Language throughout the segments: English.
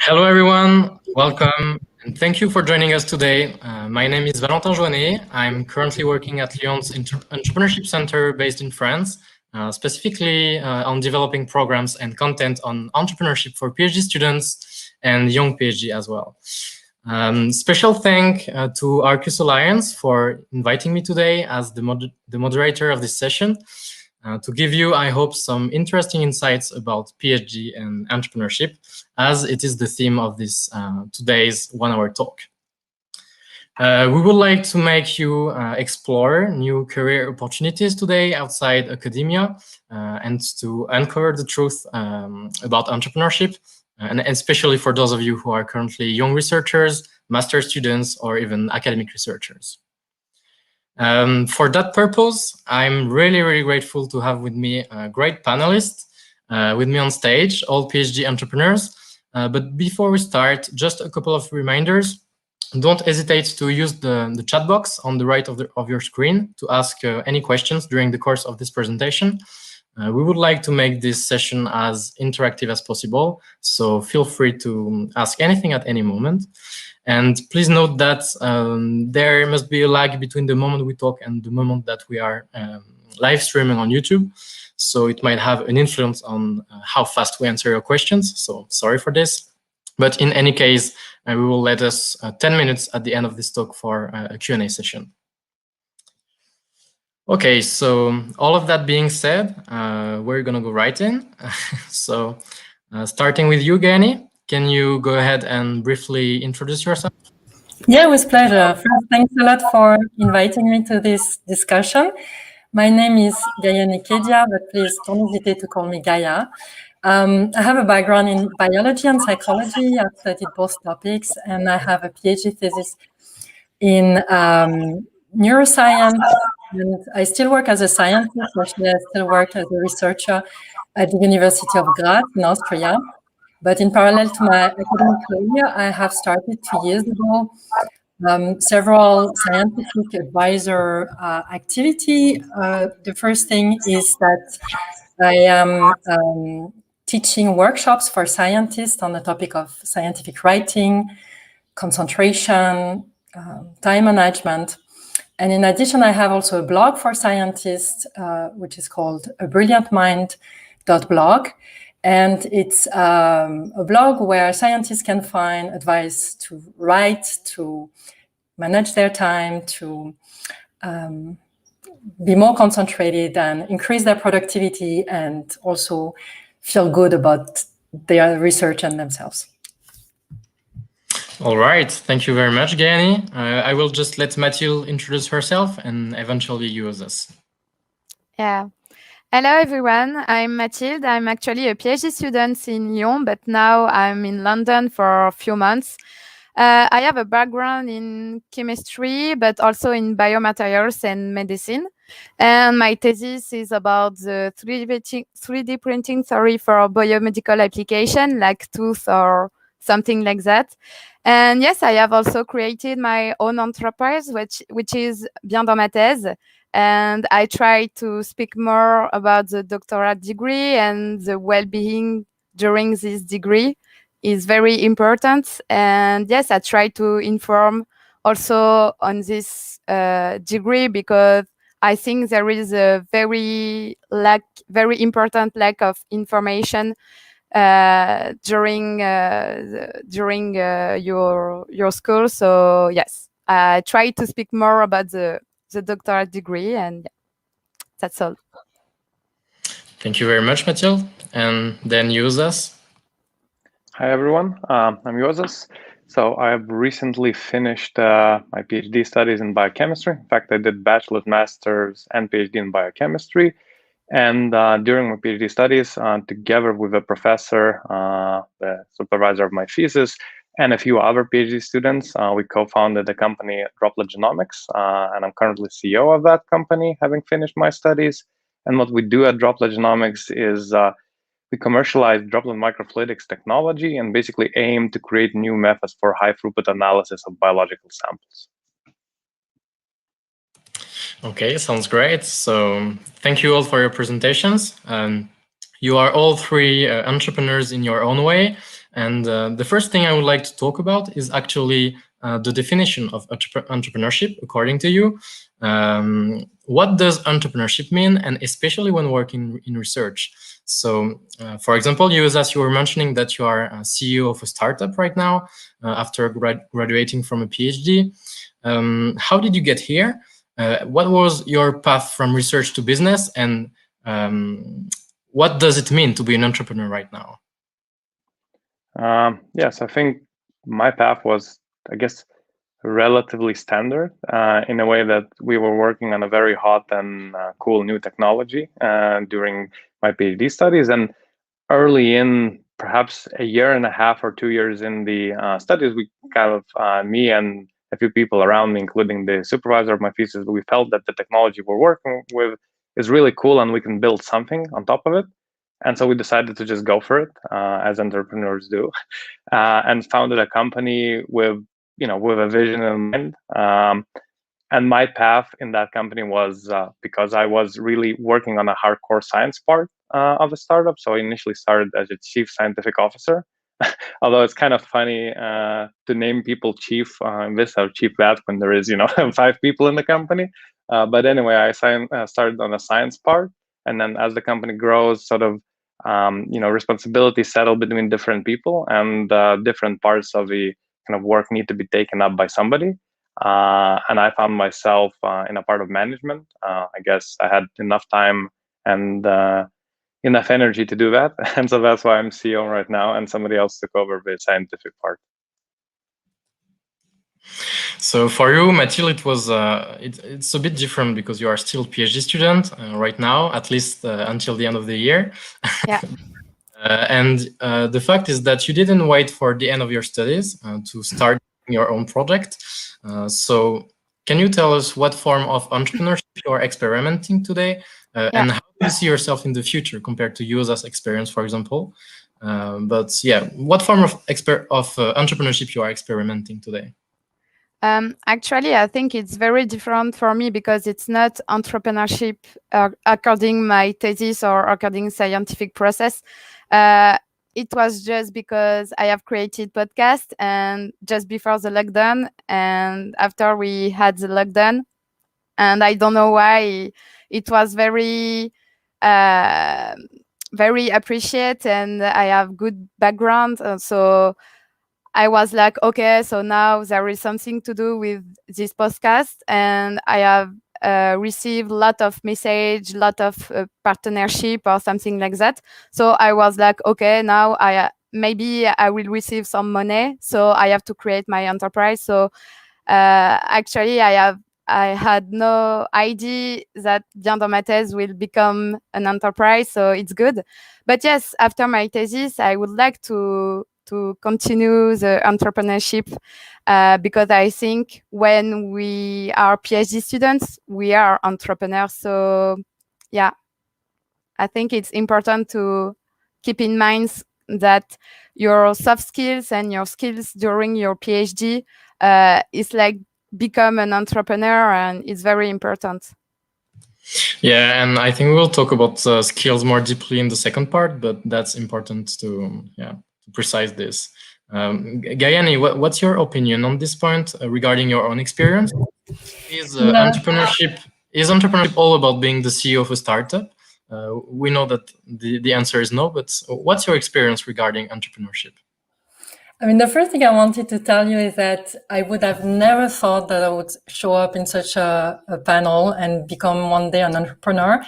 Hello, everyone. Welcome, and thank you for joining us today. My name is Valentin Joannet. I'm currently working at Lyon's Entrepreneurship Center based in France, specifically on developing programs and content on entrepreneurship for PhD students and young PhD as well. Special thank to Arqus Alliance for inviting me today as the moderator of this session. To give you, I hope, some interesting insights about PhD and entrepreneurship, as it is the theme of this today's one-hour talk. We would like to make you explore new career opportunities today outside academia and to uncover the truth about entrepreneurship, and especially for those of you who are currently young researchers, master students, or even academic researchers. For that purpose, I'm really grateful to have with me a great panelist with me on stage, all PhD entrepreneurs. But before we start, just a couple of reminders. Don't hesitate to use the chat box on the right of your screen to ask any questions during the course of this presentation. We would like to make this session as interactive as possible, so feel free to ask anything at any moment. And please note that there must be a lag between the moment we talk and the moment that we are live streaming on YouTube. So it might have an influence on how fast we answer your questions. So sorry for this. But in any case, we will let us 10 minutes at the end of this talk for a Q&A session. Okay, so all of that being said, we're going to go right in. So starting with you, Guyanis. Can you go ahead and briefly introduce yourself? Yeah, with pleasure. First, thanks a lot for inviting me to this discussion. My name is Gayannee Kedia, but please don't hesitate to call me Gaia. I have a background in biology and psychology. I've studied both topics, and I have a PhD thesis in neuroscience. And I still work as a scientist. Actually, I still work as a researcher at the University of Graz in Austria. But in parallel to my academic career, I have started 2 years ago several scientific advisor activity. The first thing is that I am teaching workshops for scientists on the topic of scientific writing, concentration, time management. And in addition, I have also a blog for scientists, which is called abrilliantmind.blog. And it's a blog where scientists can find advice to write, to manage their time, to be more concentrated and increase their productivity, and also feel good about their research and themselves. All right, thank you very much, Guyanis. I will just let Matilde introduce herself and eventually you as us. Yeah. Hello, everyone. I'm Matilde. I'm actually a PhD student in Lyon, but now I'm in London for a few months. I have a background in chemistry, but also in biomaterials and medicine. And my thesis is about the 3D printing theory for biomedical application, like tooth or something like that. And yes, I have also created my own enterprise, which is BienDansMaThèse. And I try to speak more about the doctoral degree, and the well-being during this degree is very important. And yes, I try to inform also on this degree, because I think there is a very important lack of information during your school. So yes, I try to speak more about the doctoral degree, and that's all. Thank you very much, Matilde. And then Yusas. Hi, everyone. I'm Yusas. So I've recently finished my PhD studies in biochemistry. In fact, I did bachelor's, master's, and PhD in biochemistry. And during my PhD studies, together with a professor, the supervisor of my thesis, and a few other PhD students, we co-founded the company Droplet Genomics, and I'm currently CEO of that company, having finished my studies. And what we do at Droplet Genomics is we commercialize droplet microfluidics technology and basically aim to create new methods for high throughput analysis of biological samples. Okay, sounds great. So thank you all for your presentations. You are all three entrepreneurs in your own way. And the first thing I would like to talk about is actually the definition of entrepreneurship, according to you. What does entrepreneurship mean, and especially when working in research? So, for example, you, as you were mentioning that you are a CEO of a startup right now after graduating from a PhD. How did you get here? What was your path from research to business, and what does it mean to be an entrepreneur right now? Yes, I think my path was, I guess, relatively standard in a way that we were working on a very hot and cool new technology during my PhD studies. And early in, perhaps a year and a half or 2 years in the studies, we kind of, me and a few people around me, including the supervisor of my thesis, we felt that the technology we're working with is really cool and we can build something on top of it. And so we decided to just go for it, as entrepreneurs do, and founded a company with a vision in mind. And my path in that company was because I was really working on a hardcore science part of a startup. So I initially started as a chief scientific officer, although it's kind of funny to name people chief this or chief that when there is 5 people in the company. But anyway, I started on the science part, and then as the company grows, sort of responsibility settle between different people, and different parts of the kind of work need to be taken up by somebody. And I found myself in a part of management. I guess I had enough time and enough energy to do that. And so that's why I'm CEO right now, and somebody else took over the scientific part. So for you, Matilde, it was it's a bit different because you are still a PhD student right now, at least until the end of the year. Yeah. And the fact is that you didn't wait for the end of your studies to start your own project. So can you tell us what form of entrepreneurship you are experimenting today, and how do you see yourself in the future compared to USA's experience, for example? But yeah, what form of entrepreneurship you are experimenting today? Actually, I think it's very different for me because it's not entrepreneurship according my thesis or according scientific process. It was just because I have created podcast, and just before the lockdown and after we had the lockdown, and I don't know why it was very very appreciated, and I have good background, so I was like, okay, so now there is something to do with this podcast, and I have received a lot of message, lot of partnership or something like that. So I was like, okay, now maybe I will receive some money, so I have to create my enterprise. So actually, I had no idea that BienDansMaThèse will become an enterprise, so it's good. But yes, after my thesis, I would like to continue the entrepreneurship because I think when we are PhD students, we are entrepreneurs. So yeah, I think it's important to keep in mind that your soft skills and your skills during your PhD is like become an entrepreneur, and it's very important. Yeah, and I think we'll talk about skills more deeply in the second part, but that's important to precise this. Guyanis, what's your opinion on this point regarding your own experience? Is entrepreneurship all about being the CEO of a startup? We know that the answer is no, but what's your experience regarding entrepreneurship? I mean, the first thing I wanted to tell you is that I would have never thought that I would show up in such a panel and become one day an entrepreneur.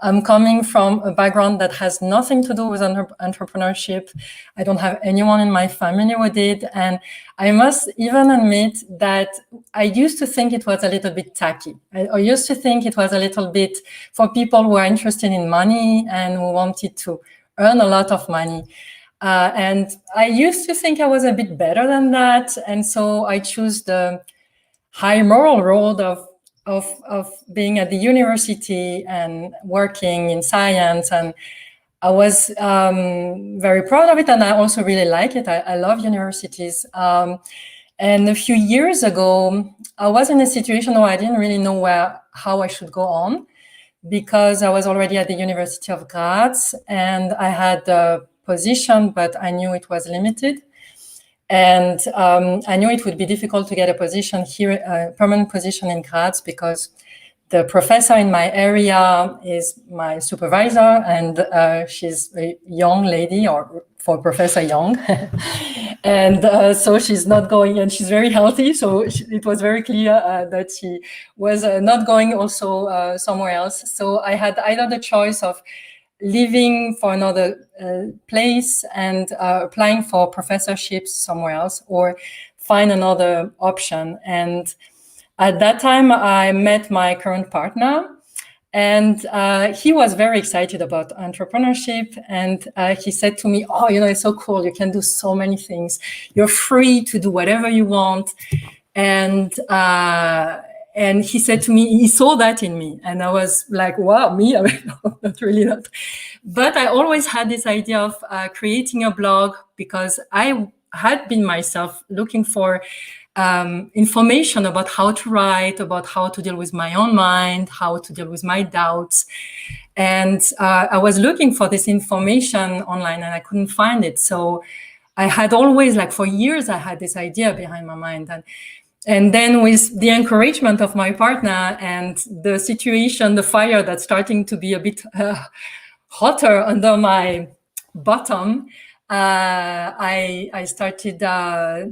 I'm coming from a background that has nothing to do with entrepreneurship. I don't have anyone in my family who did. And I must even admit that I used to think it was a little bit tacky. I used to think it was a little bit for people who are interested in money and who wanted to earn a lot of money. And I used to think I was a bit better than that. And so I chose the high moral road of being at the university and working in science. And I was very proud of it. And I also really like it. I love universities. And a few years ago, I was in a situation where I didn't really know how I should go on, because I was already at the University of Graz, and I had position, but I knew it was limited. And I knew it would be difficult to get a position here, a permanent position in Graz, because the professor in my area is my supervisor, and she's a young lady, or for Professor Young. And so she's not going, and she's very healthy. So it was very clear that she was not going also somewhere else. So I had either the choice of leaving for another place and applying for professorships somewhere else, or find another option. And at that time, I met my current partner, and he was very excited about entrepreneurship. And he said to me, "Oh, it's so cool. You can do so many things. You're free to do whatever you want." And he said to me, he saw that in me. And I was like, wow, me? I mean, no, not really that. But I always had this idea of creating a blog, because I had been myself looking for information about how to write, about how to deal with my own mind, how to deal with my doubts. And I was looking for this information online, and I couldn't find it. So I had always, like for years, I had this idea behind my mind. And then with the encouragement of my partner and the situation, the fire that's starting to be a bit hotter under my bottom, I started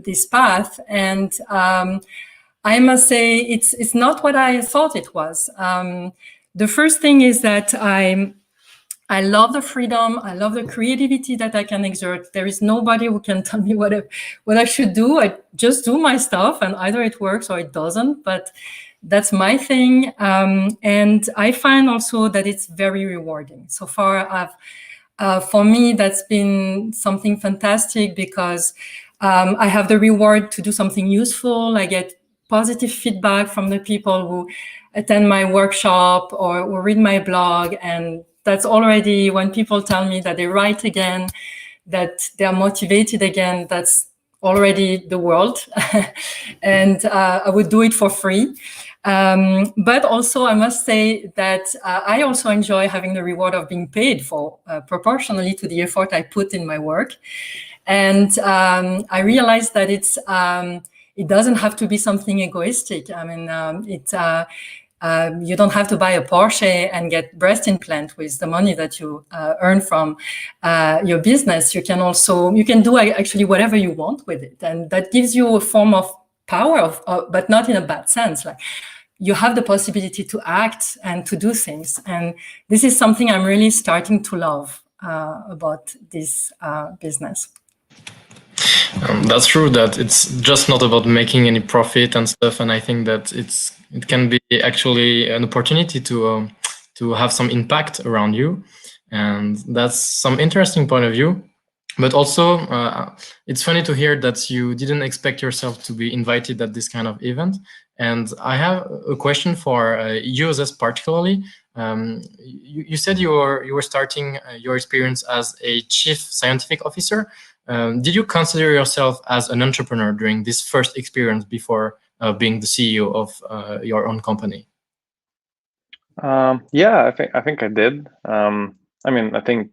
this path. And I must say, it's not what I thought it was. The first thing is that I love the freedom. I love the creativity that I can exert. There is nobody who can tell me what I should do. I just do my stuff, and either it works or it doesn't, but that's my thing. And I find also that it's very rewarding. So far, for me, that's been something fantastic, because I have the reward to do something useful. I get positive feedback from the people who attend my workshop or who read my blog, and that's already, when people tell me that they write again, that they are motivated again, that's already the world. And I would do it for free. But also, I must say that I also enjoy having the reward of being paid for proportionally to the effort I put in my work. And I realized that it doesn't have to be something egoistic. I mean, you don't have to buy a Porsche and get breast implant with the money that you earn from your business. You can do actually whatever you want with it. And that gives you a form of power, but not in a bad sense. Like, you have the possibility to act and to do things. And this is something I'm really starting to love about this business. That's true, that it's just not about making any profit and stuff. And I think that it can be actually an opportunity to have some impact around you. And that's some interesting point of view. But also, it's funny to hear that you didn't expect yourself to be invited at this kind of event. And I have a question for users particularly. You said you were starting your experience as a chief scientific officer. Did you consider yourself as an entrepreneur during this first experience before being the CEO of your own company? Yeah, I think I did. I mean, I think,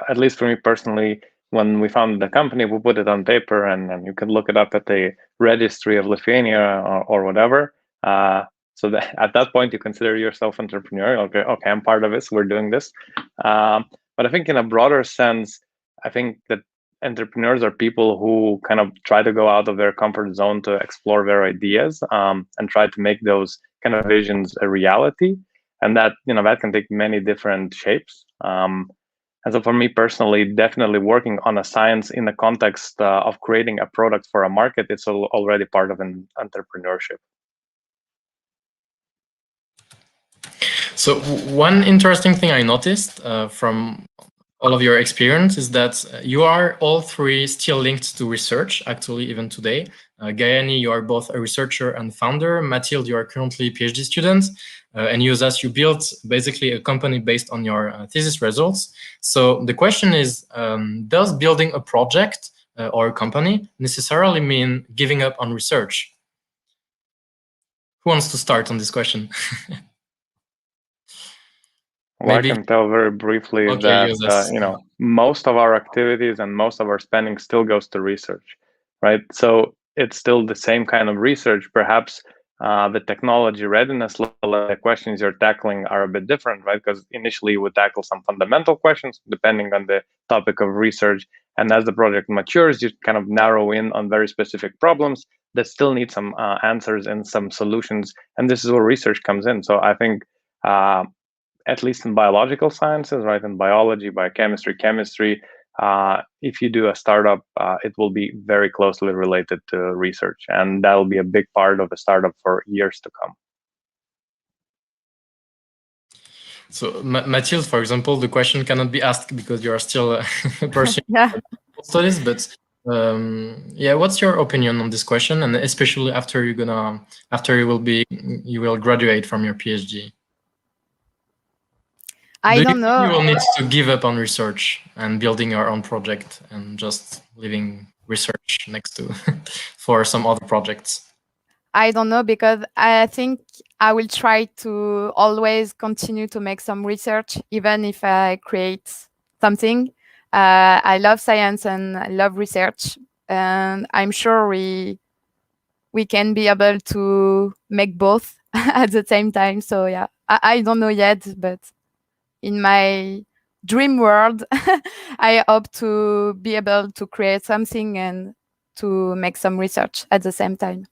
at least for me personally, when we founded the company, we put it on paper, and you can look it up at the registry of Lithuania or whatever. So that at that point, you consider yourself entrepreneurial. Okay, I'm part of this. We're doing this. But I think in a broader sense, I think that entrepreneurs are people who kind of try to go out of their comfort zone to explore their ideas and try to make those kind of visions a reality. And that, that can take many different shapes. And so for me personally, definitely working on a science in the context of creating a product for a market, it's already part of an entrepreneurship. So one interesting thing I noticed from all of your experience is that you are all three still linked to research, actually, even today. Gayannee, you are both a researcher and founder. Matilde, you are currently a PhD student. And you built basically a company based on your thesis results. So the question is, does building a project or a company necessarily mean giving up on research? Who wants to start on this question? Well, maybe I can tell very briefly that most of our activities and most of our spending still goes to research, right? So it's still the same kind of research. Perhaps the technology readiness level, the questions you're tackling are a bit different, right? Because initially you would tackle some fundamental questions depending on the topic of research. And as the project matures, you kind of narrow in on very specific problems that still need some answers and some solutions. And this is where research comes in. So I think at least in biological sciences, right, in biology, biochemistry, chemistry, if you do a startup, it will be very closely related to research, and that will be a big part of a startup for years to come. So, Mathilde, for example, the question cannot be asked because you are still a person studies, but yeah, what's your opinion on this question, and especially after you will graduate from your PhD? I don't know. You will need to give up on research and building your own project and just leaving research next to for some other projects? I don't know, because I think I will try to always continue to make some research, even if I create something. I love science and I love research, and I'm sure we can be able to make both at the same time. So yeah, I don't know yet, but in my dream world, I hope to be able to create something and to make some research at the same time.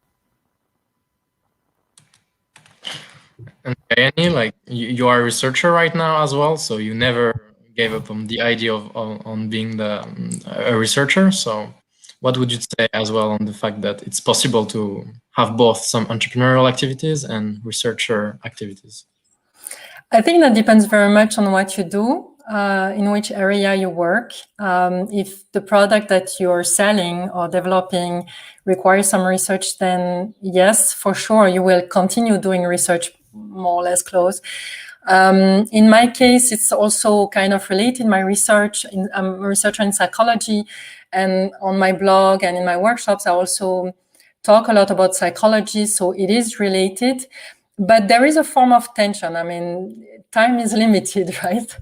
And Gayannee, like you are a researcher right now as well, so you never gave up on the idea of on being a researcher. So what would you say as well on the fact that it's possible to have both some entrepreneurial activities and researcher activities? I think that depends very much on what you do, in which area you work. If the product that you're selling or developing requires some research, then yes, for sure, you will continue doing research more or less close. In my case, it's also kind of related. My research, I'm a researcher in psychology, and on my blog and in my workshops, I also talk a lot about psychology, so it is related. But there is a form of tension. I mean, time is limited, right?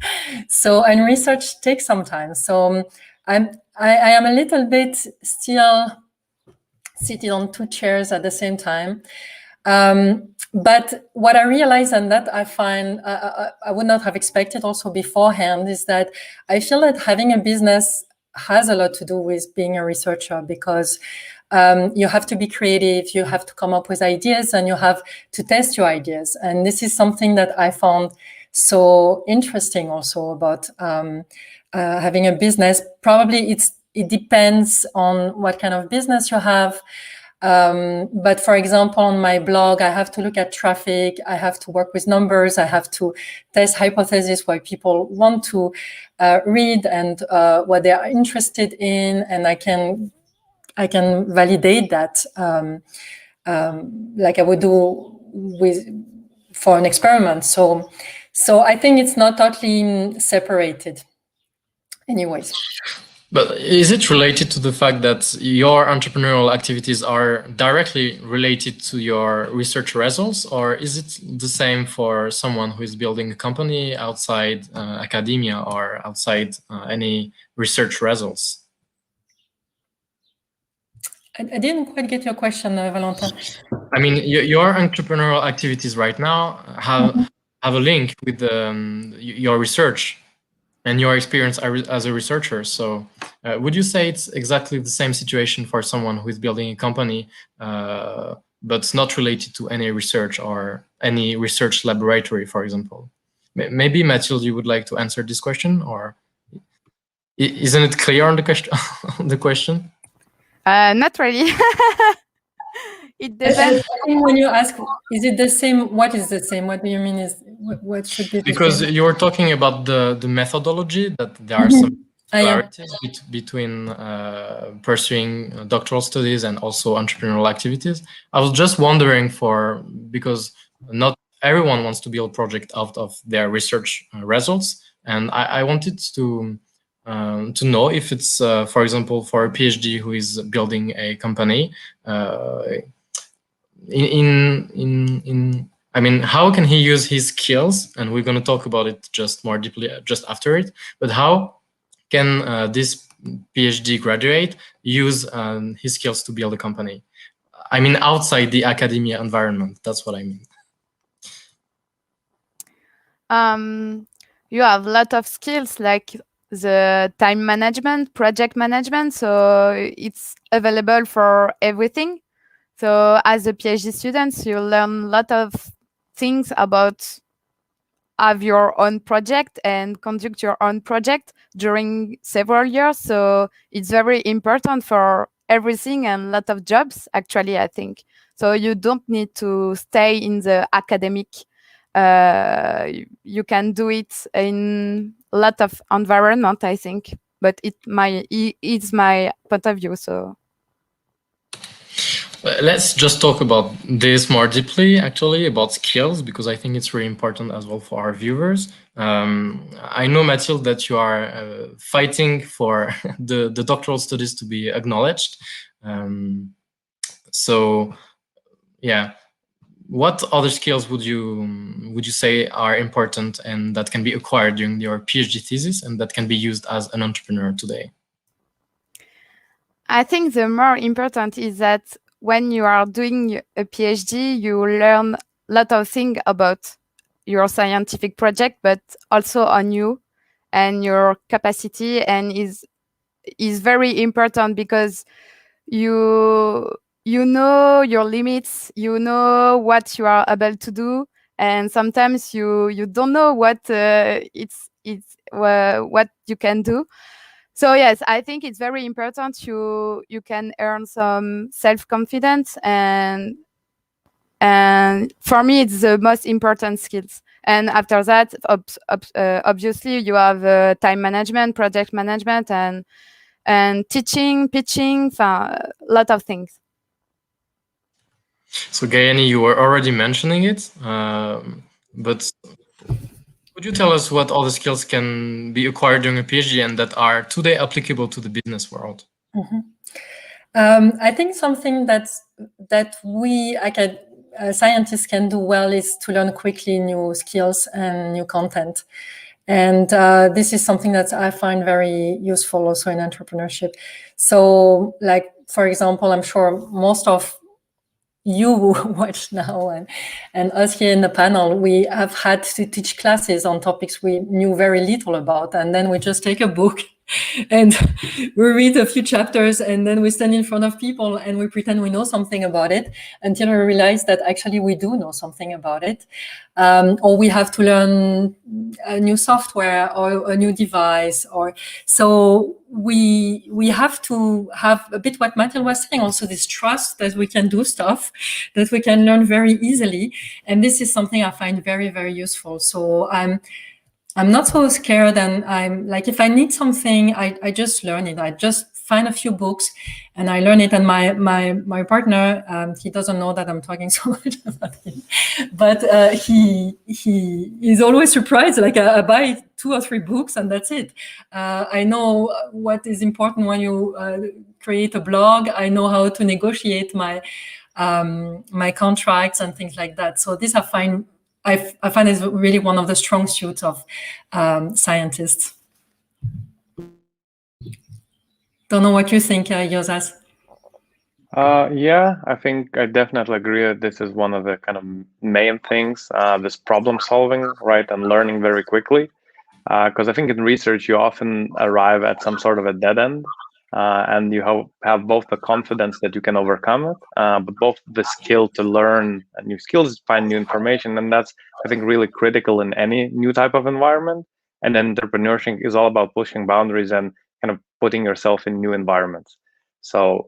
So, and research takes some time. So I am a little bit still sitting on two chairs at the same time. But what I realize, and that I find I would not have expected also beforehand, is that I feel that having a business has a lot to do with being a researcher, because you have to be creative, you have to come up with ideas, and you have to test your ideas. And this is something that I found so interesting also about having a business. Probably it depends on what kind of business you have. But for example, on my blog, I have to look at traffic, I have to work with numbers, I have to test hypotheses, what people want to read and what they are interested in, and I can validate that like I would do for an experiment. So I think it's not totally separated. Anyways. But is it related to the fact that your entrepreneurial activities are directly related to your research results, or is it the same for someone who is building a company outside academia or outside any research results? I didn't quite get your question, Valentin. I mean, your entrepreneurial activities right now have a link with your research and your experience as a researcher. So would you say it's exactly the same situation for someone who is building a company, but not related to any research or any research laboratory, for example? Maybe Matilde, you would like to answer this question, or isn't it clear on the question? Not really. It depends. I think when you ask, is it the same? What is the same? What do you mean is what should be the because same? you were talking about the methodology, that there are some similarities between pursuing doctoral studies and also entrepreneurial activities. I was just wondering because not everyone wants to build a project out of their research results, and I wanted to know if it's, for example, for a PhD who is building a company, I mean, how can he use his skills? And we're going to talk about it just more deeply just after it. But how can this PhD graduate use his skills to build a company? I mean, outside the academia environment, that's what I mean. You have a lot of skills like the time management, project management, so it's available for everything. So as a PhD student, you learn a lot of things about have your own project and conduct your own project during several years. So it's very important for everything and a lot of jobs, actually, I think. So you don't need to stay in the academic. You can do it in a lot of environment, I think. But it's my point of view. So let's just talk about this more deeply, actually, about skills, because I think it's really important as well for our viewers. I know, Mathilde, that you are fighting for the doctoral studies to be acknowledged. So, yeah, what other skills would you say are important and that can be acquired during your PhD thesis and that can be used as an entrepreneur today? I think the more important is that when you are doing a PhD, you learn a lot of things about your scientific project, but also on you and your capacity, and is very important because you know your limits, you know what you are able to do, and sometimes you don't know what what you can do. So yes, I think it's very important you can earn some self-confidence, and for me it's the most important skills. And after that, obviously you have time management, project management, and teaching, pitching, a lot of things. So Guyanis, you were already mentioning it, but could you tell us what all the skills can be acquired during a PhD and that are today applicable to the business world? I think something that we scientists can do well is to learn quickly new skills and new content. And this is something that I find very useful also in entrepreneurship. So, like, for example, I'm sure most of you watch now and us here in the panel, we have had to teach classes on topics we knew very little about. And then we just take a book and we read a few chapters, and then we stand in front of people and we pretend we know something about it until we realize that actually we do know something about it. Or we have to learn a new software or a new device, or so we have to have a bit what Matilde was saying, also this trust that we can do stuff, that we can learn very easily. And this is something I find very, very useful. So I'm not so scared, and I'm like, if I need something, I just learn it. I just find a few books and I learn it. And my partner, he doesn't know that I'm talking so much about him, but he is always surprised. Like I buy 2 or 3 books and that's it. I know what is important when you create a blog. I know how to negotiate my contracts and things like that. So this I find is really one of the strong suits of scientists. Don't know what you think, Josas. Yeah, I think I definitely agree that this is one of the kind of main things, this problem solving, right, and learning very quickly. Because I think in research, you often arrive at some sort of a dead end, and you have both the confidence that you can overcome it, but both the skill to learn new skills, find new information. And that's, I think, really critical in any new type of environment. And then entrepreneurship is all about pushing boundaries and kind of putting yourself in new environments. So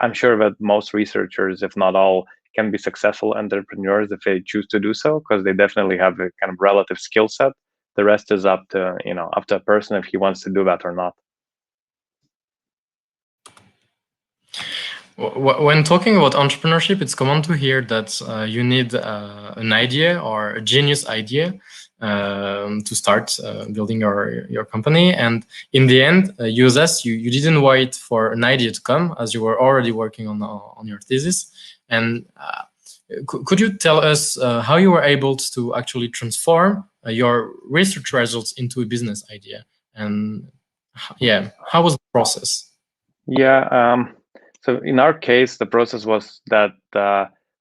I'm sure that most researchers, if not all, can be successful entrepreneurs if they choose to do so, because they definitely have a kind of relative skill set. The rest is up to a person if he wants to do that or not. When talking about entrepreneurship, it's common to hear that you need an idea or a genius idea to start building your company. And in the end, you didn't wait for an idea to come, as you were already working on your thesis. And could you tell us how you were able to actually transform your research results into a business idea? And how was the process? Yeah. So in our case, the process was that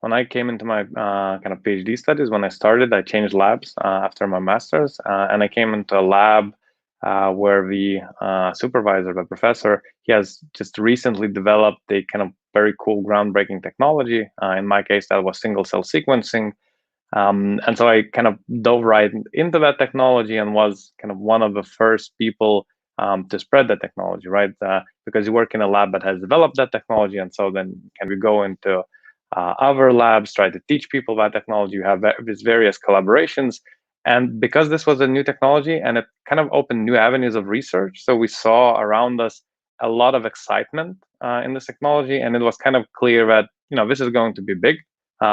when I came into my kind of PhD studies, when I started, I changed labs after my master's, and I came into a lab where the supervisor, the professor, he has just recently developed a kind of very cool, groundbreaking technology. In my case, that was single-cell sequencing. And so I kind of dove right into that technology and was kind of one of the first people to spread that technology, right? Because you work in a lab that has developed that technology, and so then can we go into other labs, try to teach people that technology? You have these various collaborations, and because this was a new technology and it kind of opened new avenues of research, so we saw around us a lot of excitement in this technology, and it was kind of clear that this is going to be big.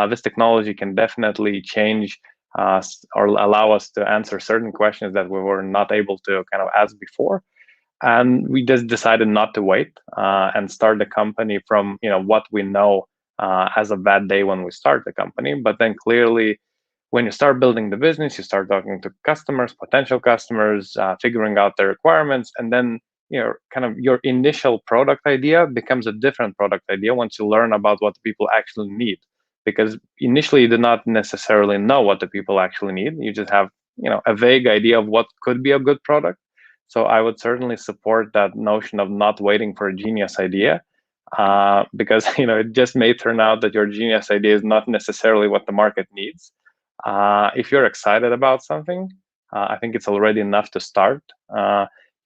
This technology can definitely change or allow us to answer certain questions that we were not able to kind of ask before. And we just decided not to wait and start the company from what we know as of that day when we start the company. But then clearly, when you start building the business, you start talking to customers, potential customers, figuring out their requirements, and then kind of your initial product idea becomes a different product idea once you learn about what people actually need. Because initially you do not necessarily know what the people actually need. You just have a vague idea of what could be a good product. So I would certainly support that notion of not waiting for a genius idea, because it just may turn out that your genius idea is not necessarily what the market needs. If you're excited about something, I think it's already enough to start.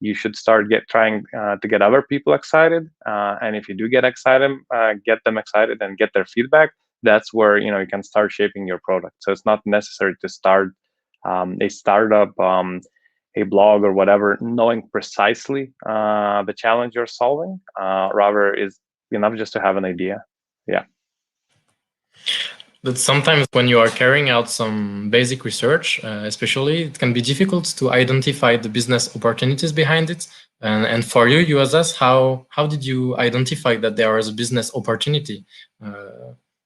You should start trying to get other people excited, and if you do get excited, get them excited and get their feedback. That's where you can start shaping your product. So it's not necessary to start a startup, a blog or whatever, knowing precisely the challenge you're solving. Rather is enough just to have an idea. Yeah. But sometimes when you are carrying out some basic research, especially, it can be difficult to identify the business opportunities behind it. And for you as us, how did you identify that there is a business opportunity?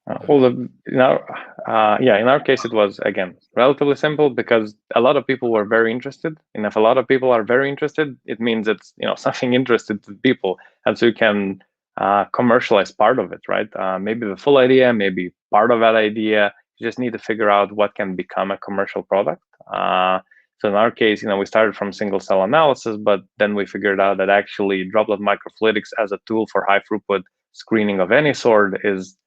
In our case, it was, again, relatively simple because a lot of people were very interested. And if a lot of people are very interested, it means it's something interested to people. And so you can commercialize part of it, right? Maybe the full idea, maybe part of that idea. You just need to figure out what can become a commercial product. So in our case, we started from single cell analysis, but then we figured out that actually droplet microfluidics as a tool for high throughput screening of any sort is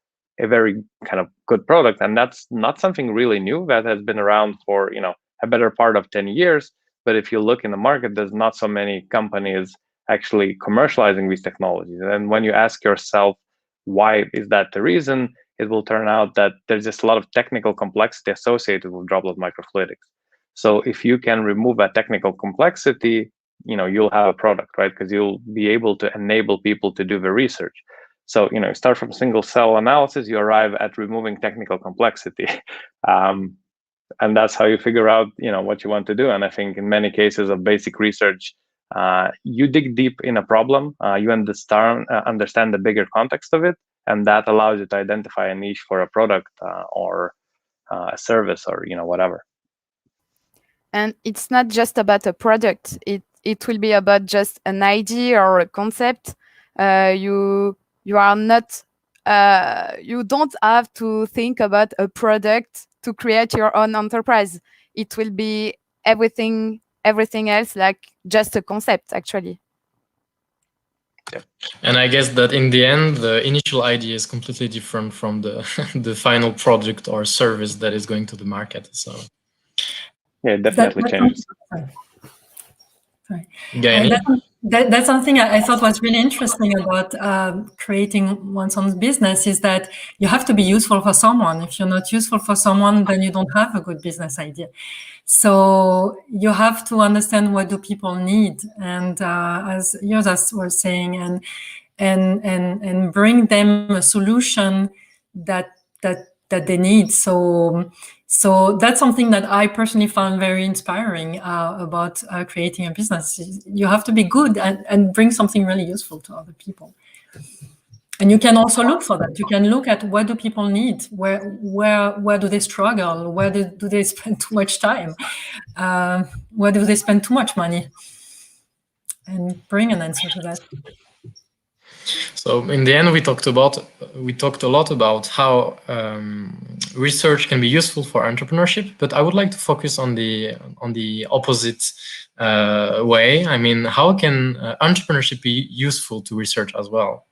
a very kind of good product. And that's not something really new. That has been around for, a better part of 10 years. But if you look in the market, there's not so many companies actually commercializing these technologies. And when you ask yourself, why is that the reason? It will turn out that there's just a lot of technical complexity associated with droplet microfluidics. So if you can remove that technical complexity, you'll have a product, right? Because you'll be able to enable people to do the research. So, start from single cell analysis, you arrive at removing technical complexity. And that's how you figure out, what you want to do. And I think in many cases of basic research, you dig deep in a problem, you understand the bigger context of it, and that allows you to identify a niche for a product or a service or, whatever. And it's not just about a product. It will be about just an idea or a concept. You are not. You don't have to think about a product to create your own enterprise. It will be everything else, like just a concept, actually. Yeah. And I guess that in the end, the initial idea is completely different from the the final product or service that is going to the market. So yeah, it definitely changes. That's something I thought was really interesting about creating one's own business, is that you have to be useful for someone. If you're not useful for someone, then you don't have a good business idea. So you have to understand what do people need, and as Josas was saying, and bring them a solution that they need. So that's something that I personally found very inspiring about creating a business. You have to be good and bring something really useful to other people. And you can also look for that. You can look at what do people need, where do they struggle, where do they spend too much time, where do they spend too much money. bring an answer to that. So in the end, we talked a lot about how research can be useful for entrepreneurship, but I would like to focus on the opposite way. I mean, how can entrepreneurship be useful to research as well?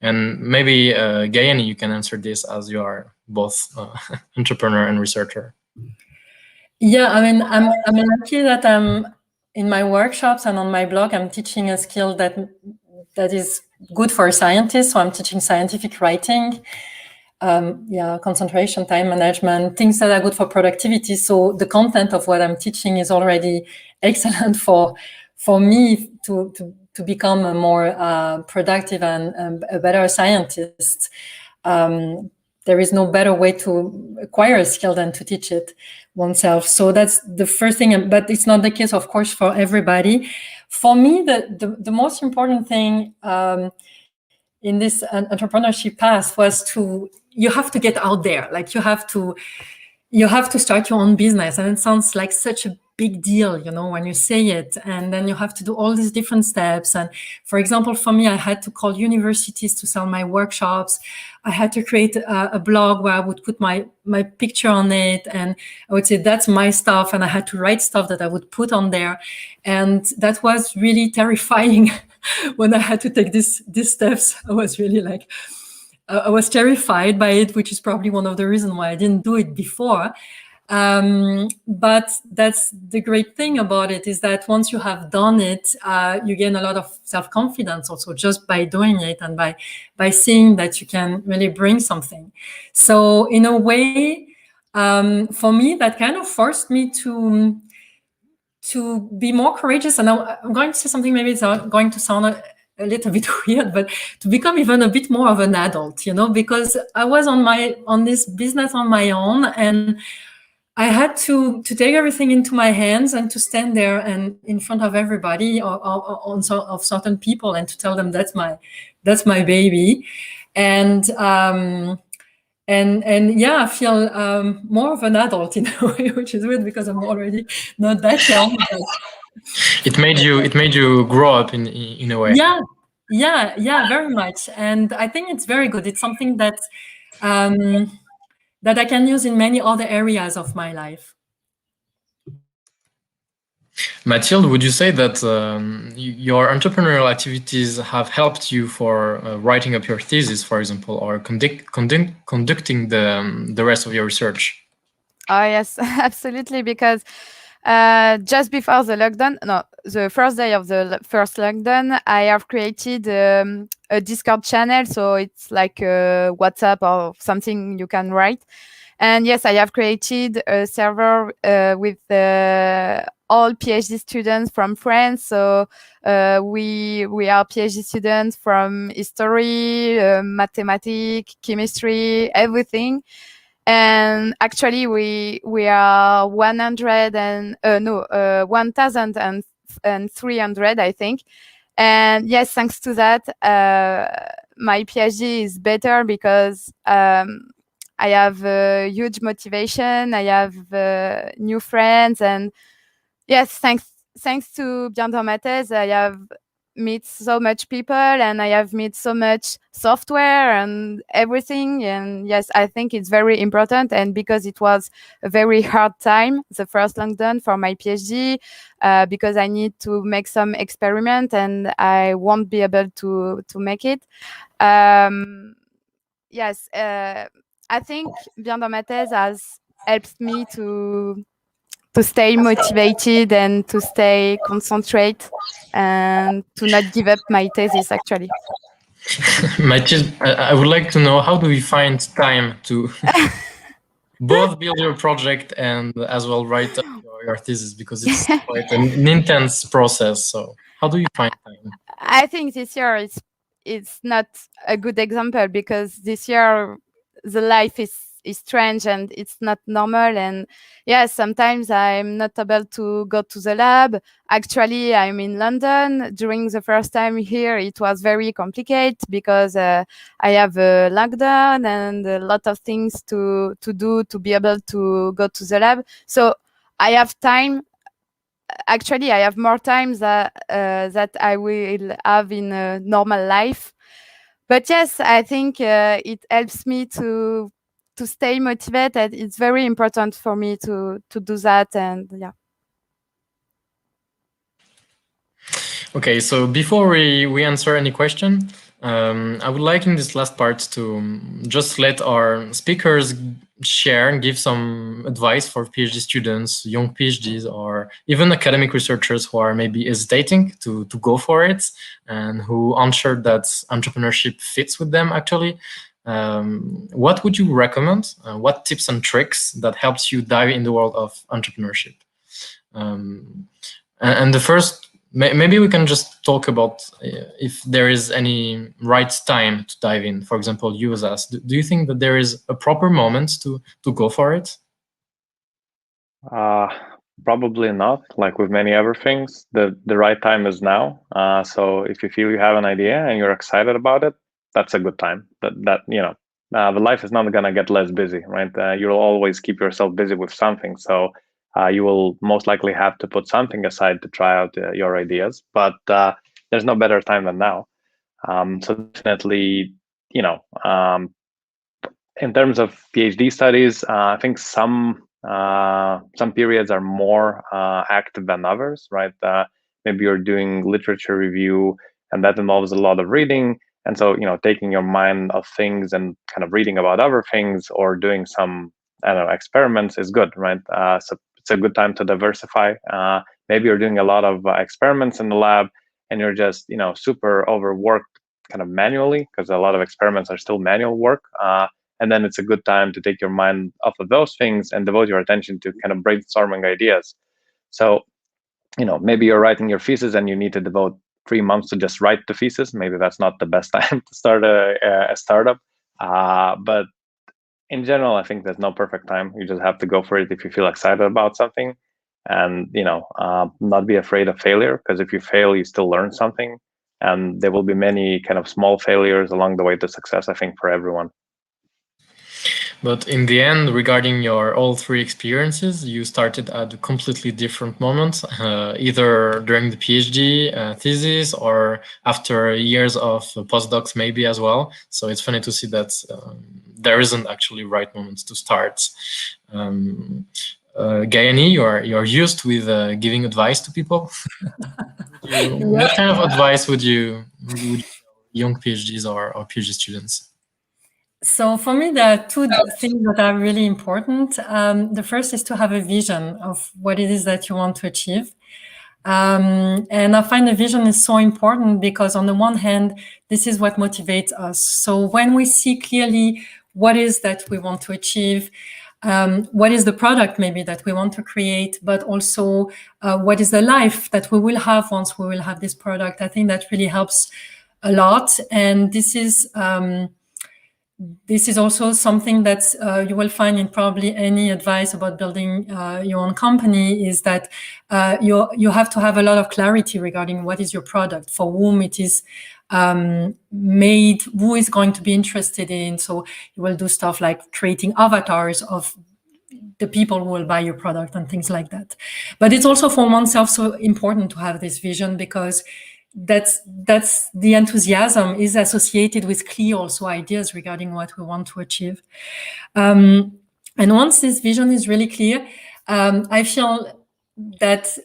And maybe Guyanis, you can answer this as you are both entrepreneur and researcher. Yeah, I mean, I'm lucky that I'm in my workshops and on my blog, I'm teaching a skill that is good for scientists. So I'm teaching scientific writing, concentration, time management, things that are good for productivity. So the content of what I'm teaching is already excellent for me to become a more productive and a better scientist. There is no better way to acquire a skill than to teach it oneself. So that's the first thing, but it's not the case, of course, for everybody. For me, the most important thing in this entrepreneurship path was you have to get out there. Like you have to start your own business. And it sounds like such a big deal, when you say it. And then you have to do all these different steps. And for example, for me, I had to call universities to sell my workshops. I had to create a blog where I would put my picture on it. And I would say, that's my stuff. And I had to write stuff that I would put on there. And that was really terrifying when I had to take these steps. I was really like, I was terrified by it, which is probably one of the reasons why I didn't do it before. But that's the great thing about it, is that once you have done it, you gain a lot of self-confidence also just by doing it and by seeing that you can really bring something. So in a way, for me, that kind of forced me to be more courageous. And I'm going to say something, maybe it's going to sound a little bit weird, but to become even a bit more of an adult, because I was on this business on my own, and I had to take everything into my hands and to stand there and in front of everybody or of certain people and to tell them that's my baby. And yeah, I feel more of an adult in a way, which is weird because I'm already not that young. It made you grow up in a way. Yeah, very much. And I think it's very good. It's something that that I can use in many other areas of my life. Mathilde, would you say that your entrepreneurial activities have helped you for writing up your thesis, for example, or conducting the rest of your research? Oh, yes, absolutely. Because just before the first day of the first lockdown, I have created a Discord channel. So it's like a WhatsApp or something you can write. And yes, I have created a server with all PhD students from France. So we are PhD students from history, mathematics, chemistry, everything. And actually, we are 1,300, I think. And yes, thanks to that, my PhD is better because I have huge motivation. I have new friends, and yes, thanks to BienDansMaThèse, I have met so much people and I have met so much software and everything. And yes, I think it's very important. And because it was a very hard time, the first lockdown for my PhD, because I need to make some experiment and I won't be able to make it. Yes, I think BienDansMaThèse has helped me to stay motivated and to stay concentrate and to not give up my thesis, actually. Mathilde, I would like to know, how do we find time to both build your project and as well write up your thesis, because it's quite an intense process. So how do you find time? I think this year it's not a good example, because this year the life is strange and it's not normal. And yes, sometimes I'm not able to go to the lab. Actually, I'm in London. During the first time here, it was very complicated because I have a lockdown and a lot of things to do to be able to go to the lab. So I have time actually I have more time that I will have in a normal life. But yes, I think it helps me to stay motivated. It's very important for me to do that, and yeah. Okay, so before we answer any question, I would like in this last part to just let our speakers share and give some advice for PhD students, young PhDs, or even academic researchers who are maybe hesitating to go for it and who aren't sure that entrepreneurship fits with them actually. What would you recommend? What tips and tricks that helps you dive in the world of entrepreneurship? And the first, maybe we can just talk about if there is any right time to dive in. For example, you as us, do you think that there is a proper moment to go for it? Probably not. Like with many other things, the right time is now. So if you feel you have an idea and you're excited about it, that's a good time. That you know, the life is not gonna get less busy, right? You'll always keep yourself busy with something. So you will most likely have to put something aside to try out your ideas. But there's no better time than now. So definitely, you know, in terms of PhD studies, I think some periods are more active than others, right? Maybe you're doing literature review, and that involves a lot of reading. And so, you know, taking your mind off things and kind of reading about other things or doing some, I don't know, experiments is good, right? So it's a good time to diversify. Maybe you're doing a lot of experiments in the lab, and you're just, you know, super overworked kind of manually, because a lot of experiments are still manual work. And then it's a good time to take your mind off of those things and devote your attention to kind of brainstorming ideas. So, you know, maybe you're writing your thesis and you need to devote 3 months to just write the thesis. Maybe that's not the best time to start a startup. But in general, I think there's no perfect time. You just have to go for it if you feel excited about something, and, you know, not be afraid of failure, because if you fail, you still learn something. And there will be many kind of small failures along the way to success, I think, for everyone. But in the end, regarding your all three experiences, you started at completely different moments, either during the PhD thesis or after years of postdocs maybe as well. So it's funny to see that there isn't actually right moments to start. Guyanee, you're used with giving advice to people. What kind of advice would you tell young PhDs or PhD students? So for me, there are two things that are really important. The first is to have a vision of what it is that you want to achieve. And I find the vision is so important because on the one hand, this is what motivates us. So when we see clearly what is that we want to achieve, what is the product maybe that we want to create, but also what is the life that we will have once we will have this product, I think that really helps a lot. And this is also something that you will find in probably any advice about building your own company, is that you have to have a lot of clarity regarding what is your product, for whom it is made, who is going to be interested in. So you will do stuff like creating avatars of the people who will buy your product and things like that. But it's also for oneself so important to have this vision, because that's the enthusiasm is associated with clear also ideas regarding what we want to achieve. And once this vision is really clear, I feel that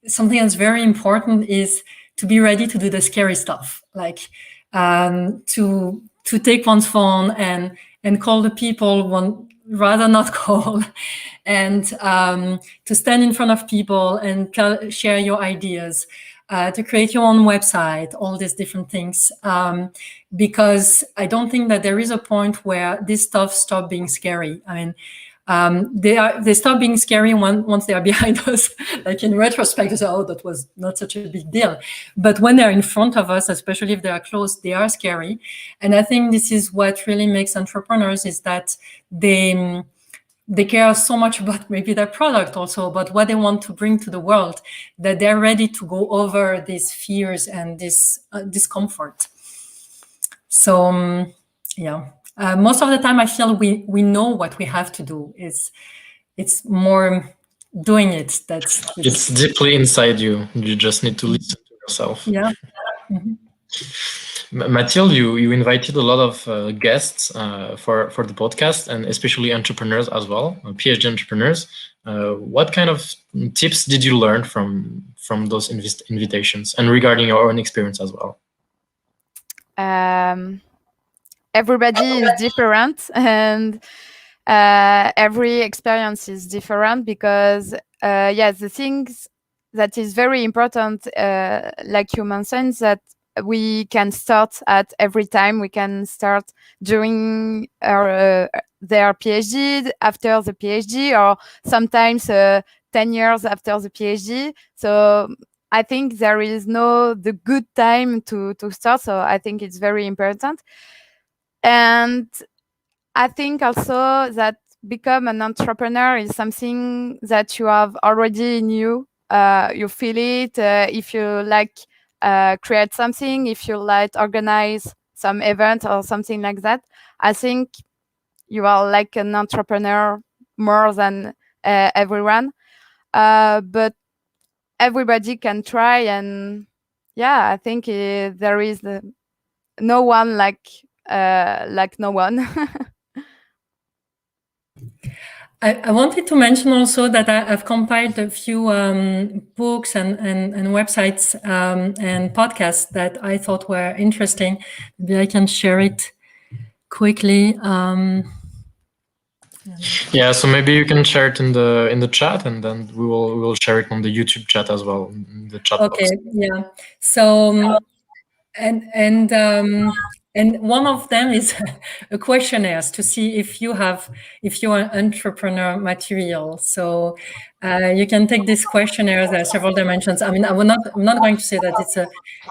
something that's very important is to be ready to do the scary stuff, like to take one's phone and call the people one rather not call, and to stand in front of people and share your ideas. To create your own website, all these different things, because I don't think that there is a point where this stuff stops being scary. I mean, they stop being scary once they are behind us. Like in retrospect, say, oh, that was not such a big deal. But when they're in front of us, especially if they are close, they are scary. And I think this is what really makes entrepreneurs, is that they care so much about maybe their product, also about what they want to bring to the world, that they're ready to go over these fears and this discomfort. So yeah, most of the time I feel we know what we have to do. It's more doing it. It's deeply inside you. You just need to listen to yourself. Yeah. Mathilde, you invited a lot of guests for the podcast, and especially entrepreneurs as well, PhD entrepreneurs. What kind of tips did you learn from those invitations, and regarding your own experience as well? Everybody is different, and every experience is different, because yes, the things that is very important, like you mentioned, that we can start at every time. We can start during their PhD, after the PhD, or sometimes 10 years after the PhD. So I think there is the good time to start. So I think it's very important. And I think also that become an entrepreneur is something that you have already in you. You feel it if you like create something, if you like organize some event or something like that. I think you are like an entrepreneur more than everyone. But everybody can try, and yeah, I think there is no one like no one. I wanted to mention also that I've compiled a few books and websites and podcasts that I thought were interesting. Maybe I can share it quickly. Yeah, so maybe you can share it in the chat, and then we will share it on the YouTube chat as well. In the chat okay, box. yeah. So and one of them is a questionnaire to see if you are entrepreneur material. So you can take this questionnaire. There are several dimensions. I mean, I'm not going to say that it's a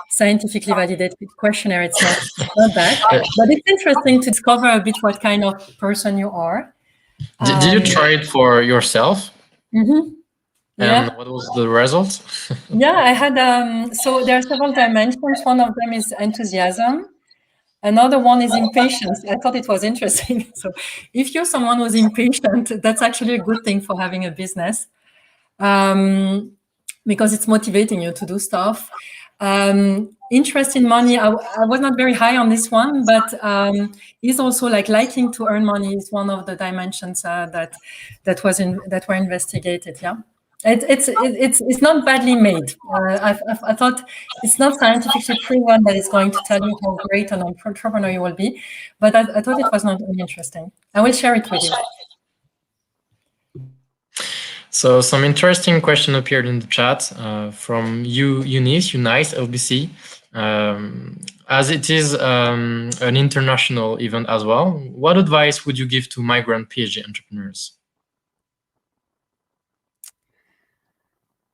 scientifically validated questionnaire. It's not that, but it's interesting to discover a bit what kind of person you are. Did you try it for yourself? Mm-hmm. And yeah. what was the result? Yeah, I had so there are several dimensions. One of them is enthusiasm. Another one is impatience. I thought it was interesting. So if you're someone who's impatient, that's actually a good thing for having a business, because it's motivating you to do stuff. Interest in money, I was not very high on this one, but is also like liking to earn money is one of the dimensions that were investigated. Yeah. It's not badly made. I thought it's not scientifically proven that it's going to tell you how great an entrepreneur you will be, but I thought it was not really interesting. I will share it with you. So some interesting question appeared in the chat from Eunice LBC. As it is an international event as well, what advice would you give to migrant PhD entrepreneurs?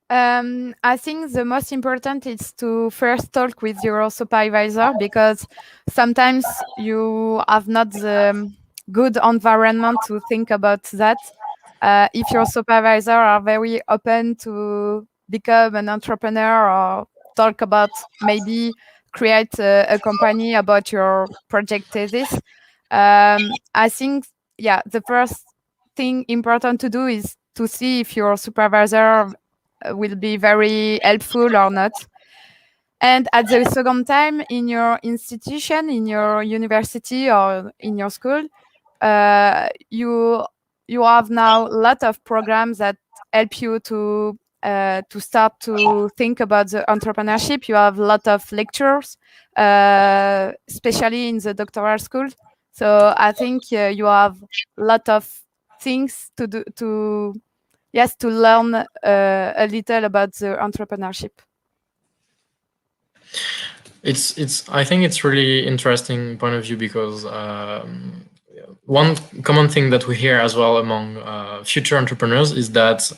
I think the most important is to first talk with your supervisor, because sometimes you have not the good environment to think about that. If your supervisor are very open to become an entrepreneur or talk about maybe create a company about your project thesis, I think, yeah, the first thing important to do is to see if your supervisor will be very helpful or not. And at the second time, in your institution, in your university or in your school, you have now a lot of programs that help you to start to think about the entrepreneurship. You have a lot of lectures, especially in the doctoral school. So I think you have a lot of things to do to learn a little about the entrepreneurship. I think it's really interesting point of view, because one common thing that we hear as well among future entrepreneurs is that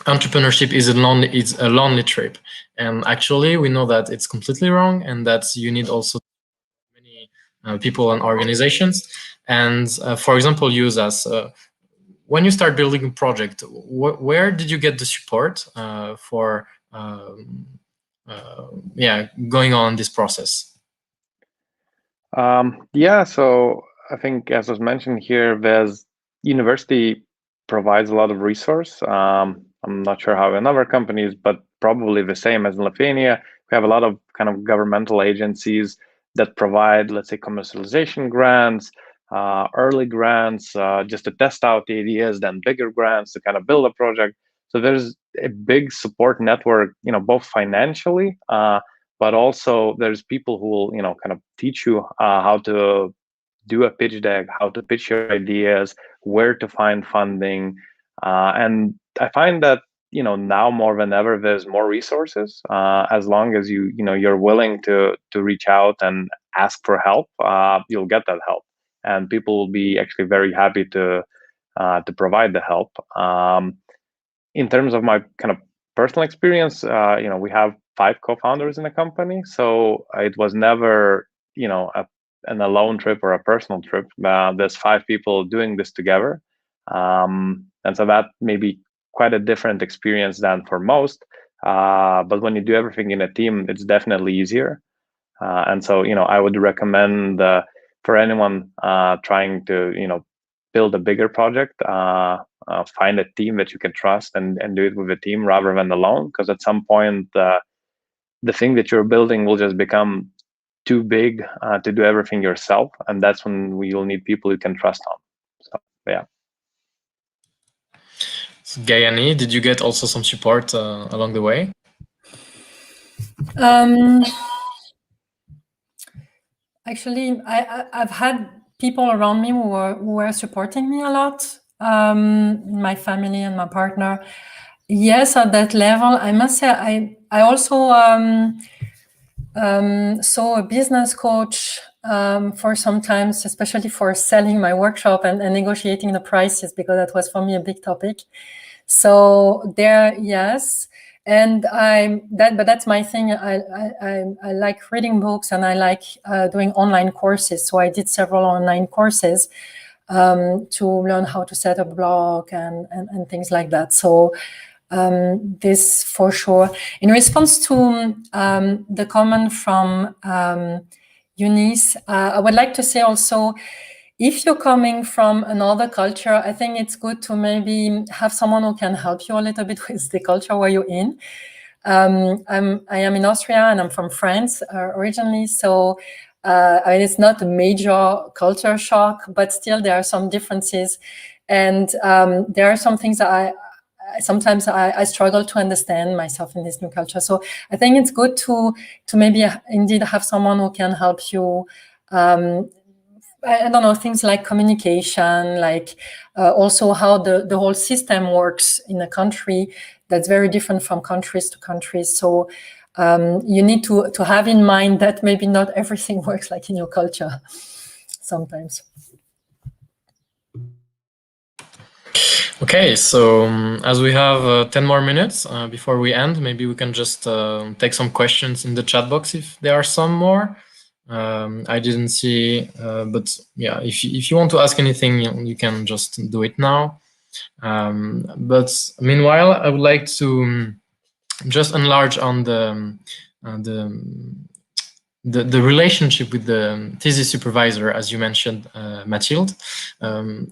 entrepreneurship is a lonely trip, and actually we know that it's completely wrong, and that you need also many people and organizations. And for example, use as when you start building a project, where did you get the support for going on this process? Yeah, so I think, as was mentioned here, there's university provides a lot of resource. I'm not sure how in other companies, but probably the same as in Lithuania. We have a lot of kind of governmental agencies that provide, let's say, commercialization grants, early grants, just to test out the ideas, then bigger grants to kind of build a project. So there's a big support network, both financially, but also there's people who will, kind of teach you how to do a pitch deck, how to pitch your ideas, where to find funding. And I find that, now more than ever, there's more resources. As long as you're willing to reach out and ask for help, you'll get that help. And people will be actually very happy to provide the help. In terms of my kind of personal experience, we have 5 co-founders in the company, so it was never, an alone trip or a personal trip. There's 5 people doing this together, and so that may be quite a different experience than for most. But when you do everything in a team, it's definitely easier. And so, I would recommend for anyone trying to, build a bigger project, find a team that you can trust and do it with a team rather than alone. Because at some point, the thing that you're building will just become too big to do everything yourself. And that's when you'll need people you can trust on. So, yeah. So, Guyanee, did you get also some support along the way? Actually, I've had people around me who were supporting me a lot, my family and my partner. Yes, at that level, I must say, I also saw a business coach for some times, especially for selling my workshop and negotiating the prices, because that was for me a big topic. So there, yes. And but that's my thing. I like reading books and I like doing online courses. So I did several online courses to learn how to set up a blog and things like that. So this for sure. In response to the comment from Guyanis, I would like to say also, if you're coming from another culture, I think it's good to maybe have someone who can help you a little bit with the culture where you're in. I am in Austria and I'm from France originally, so it's not a major culture shock, but still there are some differences, and there are some things that sometimes I struggle to understand myself in this new culture. So I think it's good to maybe indeed have someone who can help you. I don't know, things like communication, like also how the whole system works in a country that's very different from countries to countries. So you need to have in mind that maybe not everything works like in your culture sometimes. Okay, so as we have 10 more minutes before we end, maybe we can just take some questions in the chat box if there are some more. I didn't see, but yeah, if you want to ask anything, you can just do it now. But meanwhile, I would like to just enlarge on the relationship with the thesis supervisor, as you mentioned, Mathilde.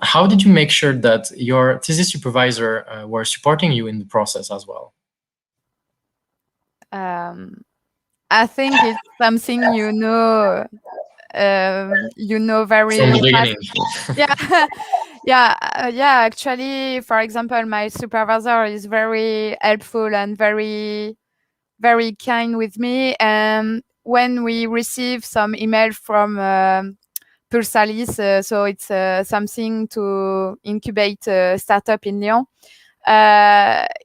How did you make sure that your thesis supervisor were supporting you in the process as well? I think it's something you know very from the beginning. Yeah. Actually, for example, my supervisor is very helpful and very, very kind with me. And when we receive some email from Pulsalis, so it's something to incubate a startup in Lyon,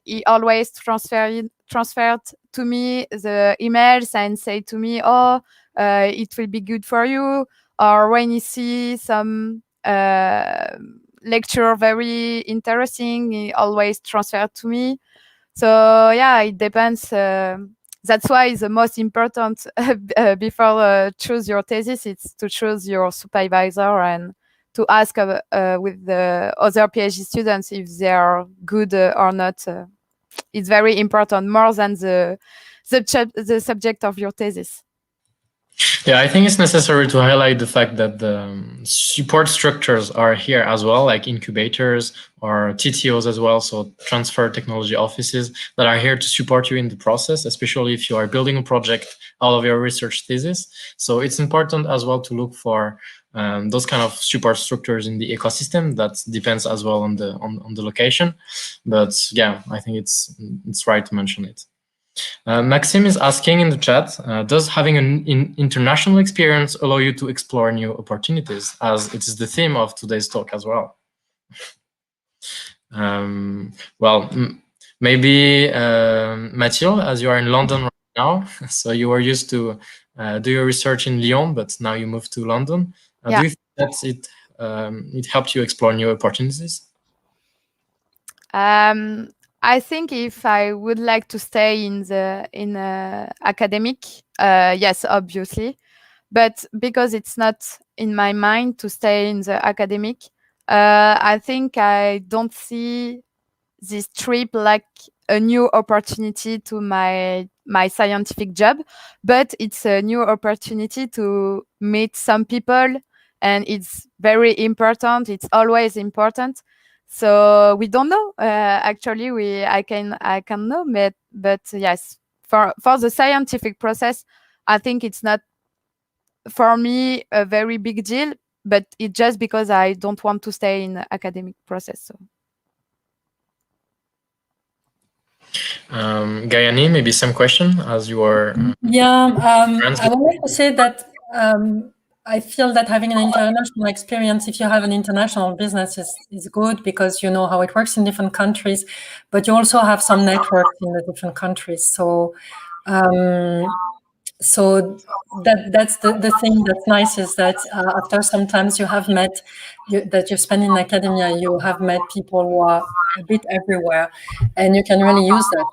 he always transferred to me the emails and say to me, "Oh, it will be good for you." Or when you see some lecture very interesting, he always transferred to me. So yeah, it depends. That's why the most important before choose your thesis, it's to choose your supervisor and to ask with the other PhD students if they are good or not. It's very important, more than the subject of your thesis. Yeah, I think it's necessary to highlight the fact that the support structures are here as well, like incubators or TTOs as well, so transfer technology offices that are here to support you in the process, especially if you are building a project out of your research thesis. So it's important as well to look for those kind of support structures in the ecosystem. That depends as well on the location, but yeah, I think it's right to mention it. Maxime is asking in the chat, does having an international experience allow you to explore new opportunities, as it is the theme of today's talk as well? Well, maybe Mathieu, as you are in London right now, so you were used to do your research in Lyon, but now you moved to London. Yeah. Do you think that it helped you explore new opportunities? I think if I would like to stay in academic, yes, obviously, but because it's not in my mind to stay in the academic, I think I don't see this trip like a new opportunity to my scientific job, but it's a new opportunity to meet some people, and it's very important. It's always important. So we don't know. Actually, I can know, but yes, for the scientific process, I think it's not for me a very big deal. But it's just because I don't want to stay in the academic process. So. Guyanee, maybe some question as you are. I wanted to say that I feel that having an international experience, if you have an international business, is good because you know how it works in different countries, but you also have some networks in the different countries. So, that's the thing that's nice is that after sometimes you have met that you spend in academia, you have met people who are a bit everywhere, and you can really use that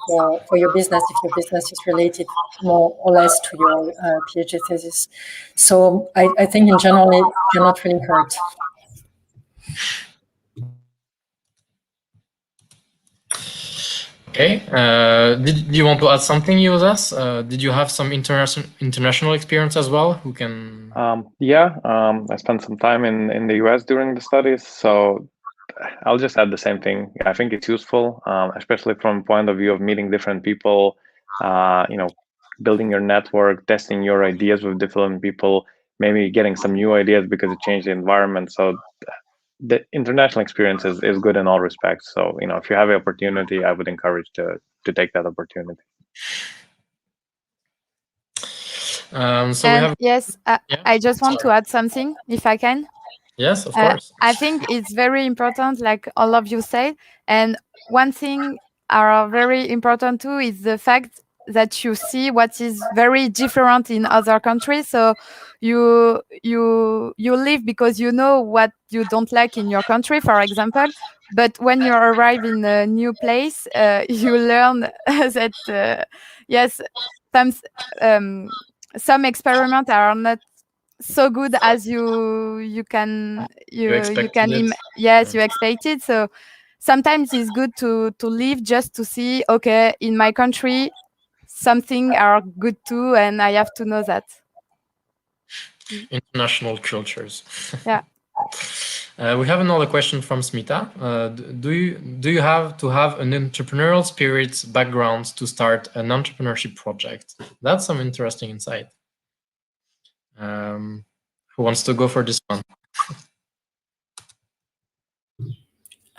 for your business if your business is related more or less to your PhD thesis. So I think in general it cannot really hurt. Okay. Did you want to add something, Yosas? Did you have some international experience as well? Who can? I spent some time in the US during the studies, so I'll just add the same thing. I think it's useful, especially from point of view of meeting different people, building your network, testing your ideas with different people, maybe getting some new ideas because it changed the environment. So the international experience is good in all respects. So, if you have the opportunity, I would encourage to take that opportunity. Yes, I just want to add something, if I can. Yes, of course. I think it's very important, like all of you said. And one thing are very important too is the fact that you see what is very different in other countries. So you live because you know what you don't like in your country, for example. But when you arrive in a new place, you learn that yes, some experiments are not so good as you can you expected. So sometimes it's good to live just to see, okay, in my country something are good too, and I have to know that. International cultures. Yeah. We have another question from Smita. Do you have to have an entrepreneurial spirit background to start an entrepreneurship project? That's some interesting insight. Who wants to go for this one?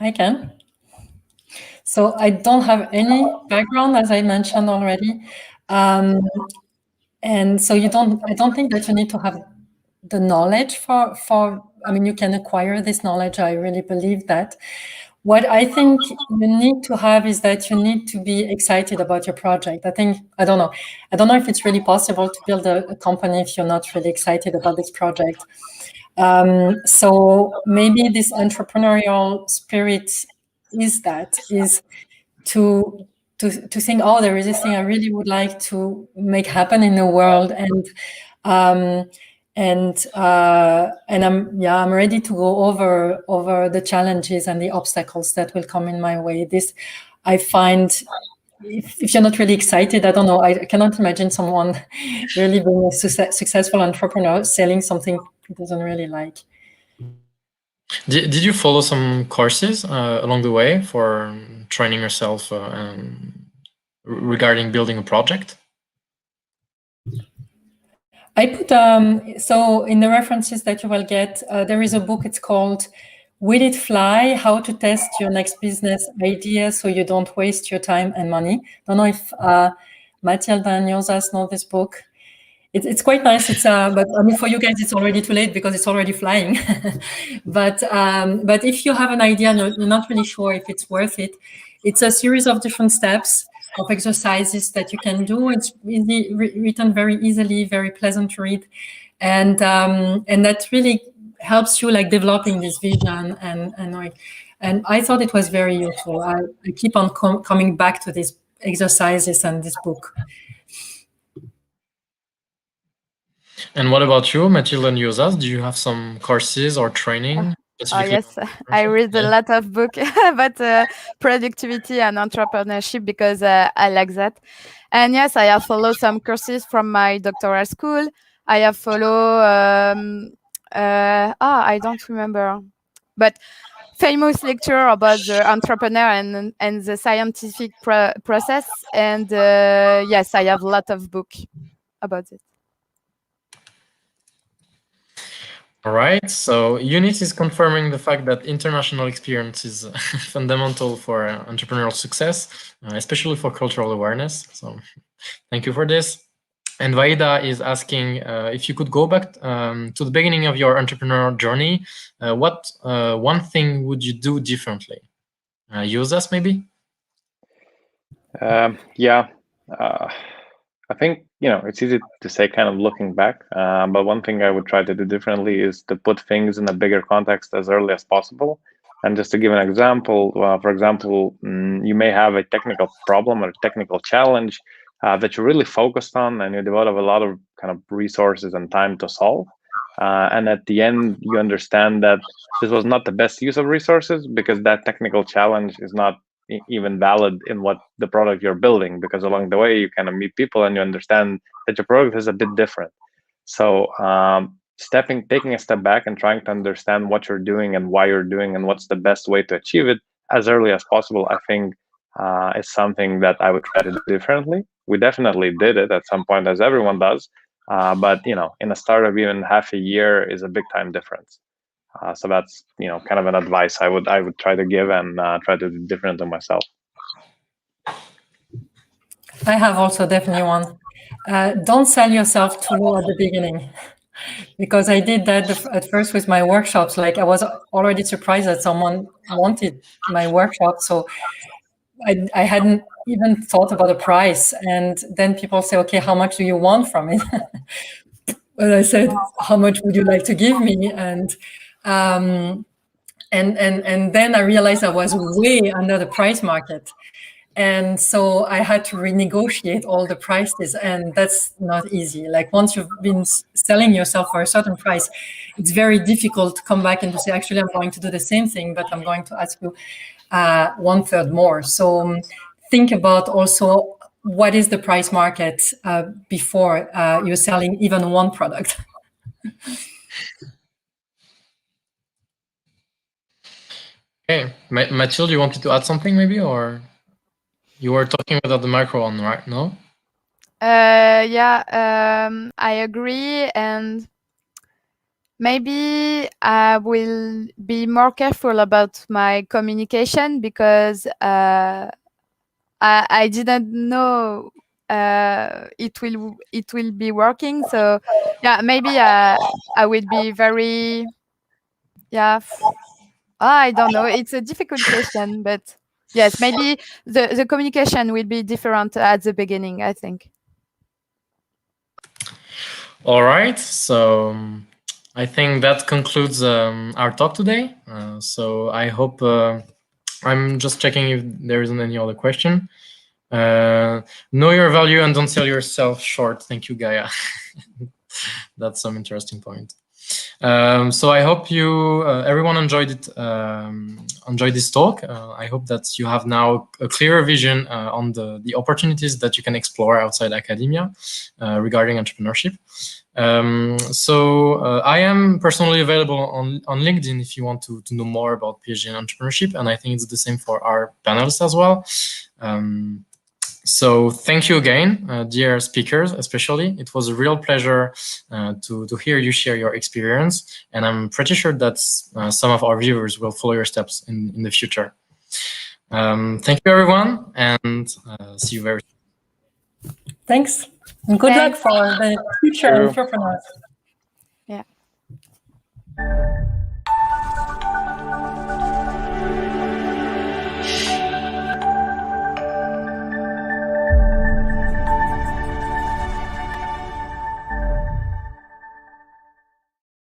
I can. So I don't have any background, as I mentioned already. And so I don't think that you need to have the knowledge I mean, you can acquire this knowledge. I really believe that. What I think you need to have is that you need to be excited about your project. I don't know if it's really possible to build a company if you're not really excited about this project. So maybe this entrepreneurial spirit is to think, oh, there is this thing I really would like to make happen in the world, and I'm ready to go over the challenges and the obstacles that will come in my way. This I find if you're not really excited, I don't know, I cannot imagine someone really being a successful entrepreneur selling something he doesn't really like. Did you follow some courses along the way for training yourself regarding building a project? I put, so in the references that you will get, there is a book, it's called Will It Fly? How to Test Your Next Business Idea So You Don't Waste Your Time and Money. Don't know if Mathilde and Josas know this book. It's quite nice. It's but I mean, for you guys, it's already too late because it's already flying. But if you have an idea and you're not really sure if it's worth it, it's a series of different steps of exercises that you can do. It's really written very easily, very pleasant to read, and that really helps you like developing this vision and I thought it was very useful. I keep on coming back to these exercises and this book. And what about you, Matilde and Josas? Do you have some courses or training? Yes, I read a lot of books about productivity and entrepreneurship because I like that. And yes, I have followed some courses from my doctoral school. I have followed, I don't remember, but famous lecture about the entrepreneur and the scientific process. And yes, I have a lot of books about it. All right, so Guyanis is confirming the fact that international experience is fundamental for entrepreneurial success, especially for cultural awareness. So thank you for this. And Vaida is asking if you could go back to the beginning of your entrepreneurial journey, what one thing would you do differently? Josas, maybe? I think, it's easy to say kind of looking back, but one thing I would try to do differently is to put things in a bigger context as early as possible. And just to give an example, for example, you may have a technical problem or technical challenge that you're really focused on and you develop a lot of kind of resources and time to solve. And at the end, you understand that this was not the best use of resources because that technical challenge is not even valid in what the product you're building, because along the way you kind of meet people and you understand that your product is a bit different. So taking a step back and trying to understand what you're doing and why you're doing and what's the best way to achieve it as early as possible, I think is something that I would try to do differently. We definitely did it at some point, as everyone does, but in a startup, even half a year is a big time difference. So that's kind of an advice I would try to give and try to do different than myself. I have also definitely one. Don't sell yourself too low at the beginning, because I did that at first with my workshops. Like I was already surprised that someone wanted my workshop, so I hadn't even thought about a price. And then people say, "Okay, how much do you want from it?" And I said, "How much would you like to give me?" And then I realized I was way under the price market. And so I had to renegotiate all the prices, and that's not easy. Like once you've been selling yourself for a certain price, it's very difficult to come back and to say, actually, I'm going to do the same thing, but I'm going to ask you 1/3 more. So think about also what is the price market before you're selling even one product. Okay, Mathilde, you wanted to add something maybe, or you were talking without the micro on, right? No? I agree, and maybe I will be more careful about my communication because I didn't know it will be working. So yeah, maybe I will be very I don't know. It's a difficult question, but yes, maybe the communication will be different at the beginning, I think. All right, so I think that concludes our talk today. So I hope, I'm just checking if there isn't any other question. Know your value and don't sell yourself short. Thank you, Gaia. That's some interesting point. So I hope you everyone enjoyed it. Enjoyed this talk. I hope that you have now a clearer vision on the opportunities that you can explore outside academia regarding entrepreneurship. I am personally available on LinkedIn if you want to know more about PhD and entrepreneurship, and I think it's the same for our panelists as well. So thank you again, dear speakers, especially. It was a real pleasure to hear you share your experience, and I'm pretty sure that some of our viewers will follow your steps in the future. Thank you, everyone, and see you very soon. Thanks, and good luck for the future entrepreneurs. Yeah.